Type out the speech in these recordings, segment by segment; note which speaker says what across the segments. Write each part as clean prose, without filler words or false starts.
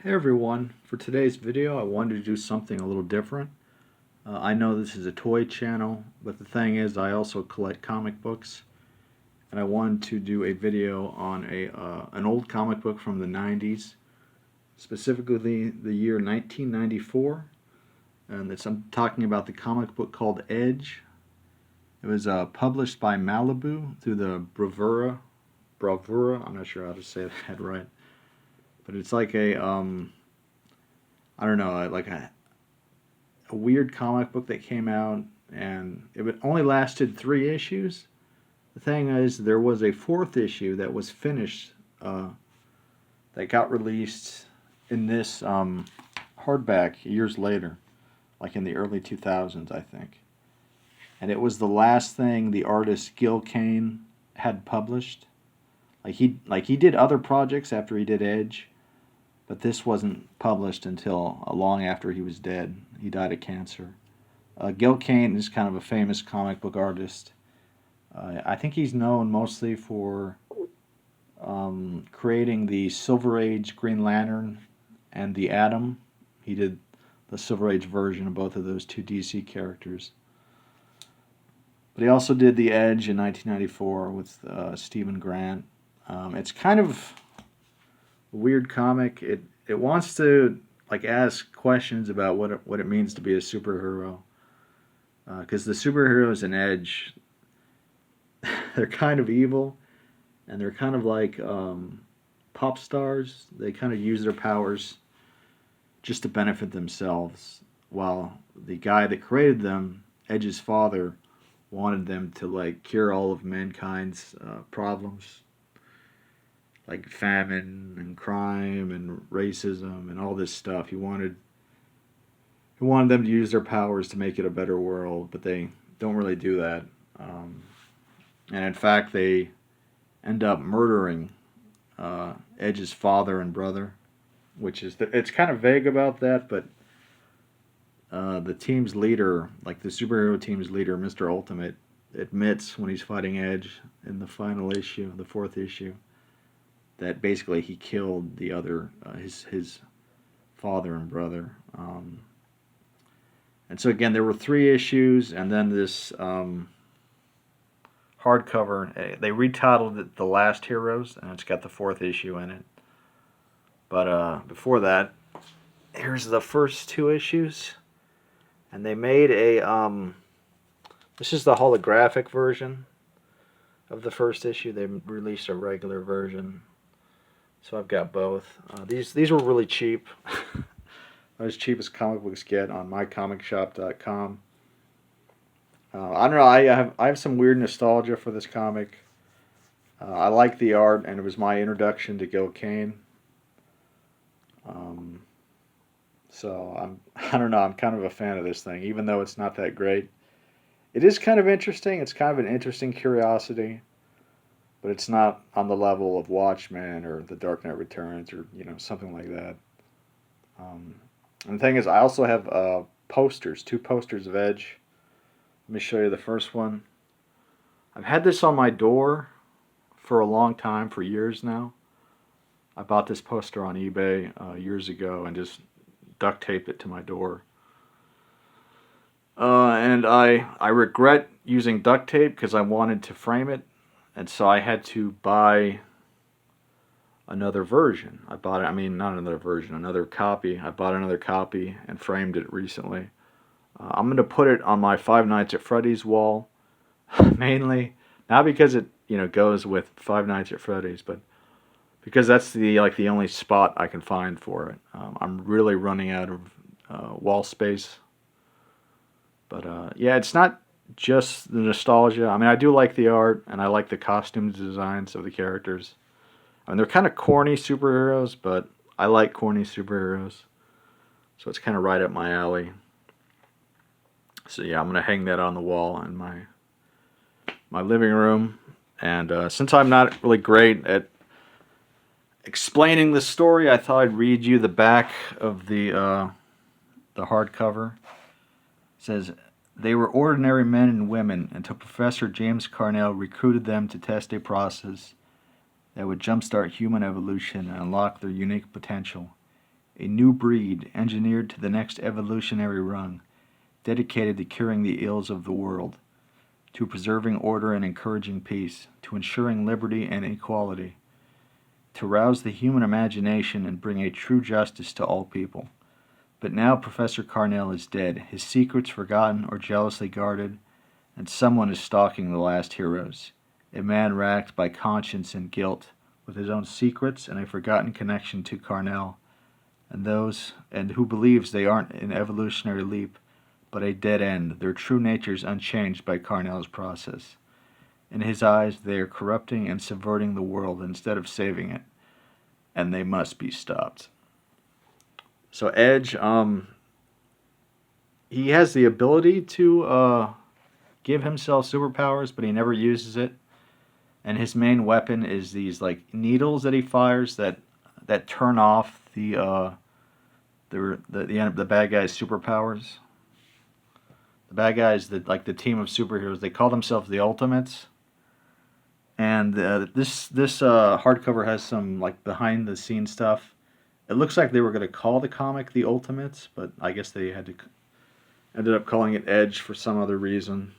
Speaker 1: Hey everyone, for today's video I wanted to do something a little different. I know this is a toy channel, but the thing is I also collect comic books, and I wanted to do a video on an old comic book from the 90s, specifically the year 1994, and I'm talking about the comic book called Edge. It was published by Malibu through the Bravura, I'm not sure how to say that right, but it's like I don't know, like a weird comic book that came out, and it only lasted 3 issues. The thing is, there was a fourth issue that was finished, that got released in this hardback years later, like in the early 2000s, I think. And it was the last thing the artist Gil Kane had published. Like he did other projects after he did Edge, but this wasn't published until long after he was dead. He died of cancer. Gil Kane is kind of a famous comic book artist. I think he's known mostly for creating the Silver Age Green Lantern and the Atom. He did the Silver Age version of both of those two DC characters. But he also did The Edge in 1994 with Stephen Grant. It's kind of a weird comic. It wants to like ask questions about what it means to be a superhero. Because the superheroes in Edge, they're kind of evil, and they're kind of like pop stars. They kind of use their powers just to benefit themselves, while the guy that created them, Edge's father, wanted them to like cure all of mankind's problems, like famine and crime and racism and all this stuff. He wanted them to use their powers to make it a better world, but they don't really do that. Um, and in fact, they end up murdering Edge's father and brother, which is it's kind of vague about that, but the team's leader, like the superhero team's leader, Mr. Ultimate, admits when he's fighting Edge in the final issue, the fourth issue, that basically he killed the other his father and brother. And so again, there were 3 issues, and then this hardcover. They retitled it "The Last Heroes," and it's got the fourth issue in it. But before that, here's the first 2 issues, and they made a this is the holographic version of the first issue. They released a regular version, so I've got both. These were really cheap. As cheap as comic books get on mycomicshop.com. I don't know. I have some weird nostalgia for this comic. I like the art, and it was my introduction to Gil Kane. Um, so I don't know. I'm kind of a fan of this thing, even though it's not that great. It is kind of interesting. It's kind of an interesting curiosity, but it's not on the level of Watchmen or The Dark Knight Returns or something like that. Um, and the thing is, I also have posters, 2 posters of Edge. Let me show you the first one. I've had this on my door for a long time, for years now. I bought this poster on eBay years ago and just duct taped it to my door. And I regret using duct tape because I wanted to frame it, and so I had to buy another version. Not another version, another copy. I bought another copy and framed it recently. I'm going to put it on my Five Nights at Freddy's wall, mainly, not because it goes with Five Nights at Freddy's, but because that's the only spot I can find for it. I'm really running out of wall space. But yeah, it's not just the nostalgia. I mean, I do like the art, and I like the costume designs of the characters. I mean, they're kind of corny superheroes, but I like corny superheroes, so it's kind of right up my alley. So yeah, I'm gonna hang that on the wall in my living room. And since I'm not really great at explaining the story, I thought I'd read you the back of the hardcover. It says, "They were ordinary men and women until Professor James Carnell recruited them to test a process that would jumpstart human evolution and unlock their unique potential. a new breed engineered to the next evolutionary rung, dedicated to curing the ills of the world, to preserving order and encouraging peace, to ensuring liberty and equality, to rouse the human imagination and bring a true justice to all people. But now Professor Carnell is dead, his secrets forgotten or jealously guarded, and someone is stalking the last heroes, a man racked by conscience and guilt, with his own secrets and a forgotten connection to Carnell, and who believes they aren't an evolutionary leap, but a dead end, their true natures unchanged by Carnell's process. In his eyes, they are corrupting and subverting the world instead of saving it, and they must be stopped. So Edge, he has the ability to give himself superpowers, but he never uses it. And his main weapon is these like needles that he fires that turn off the bad guy's superpowers. The bad guys, the team of superheroes, they call themselves the Ultimates. And this hardcover has some like behind the scenes stuff. It looks like they were going to call the comic The Ultimates, but I guess they ended up calling it Edge for some other reason.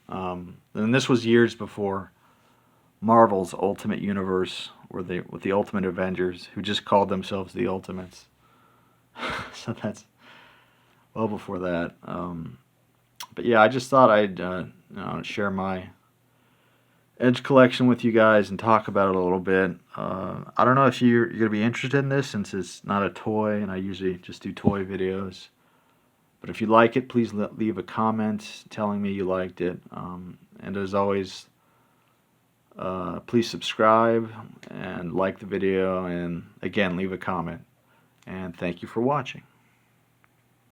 Speaker 1: And this was years before Marvel's Ultimate Universe, with the Ultimate Avengers, who just called themselves the Ultimates. So that's well before that. But yeah, I just thought I'd share my Edge collection with you guys and talk about it a little bit. I don't know if you're going to be interested in this, since it's not a toy, and I usually just do toy videos. But if you like it, please leave a comment telling me you liked it. And as always, please subscribe and like the video, and again, leave a comment. And thank you for watching.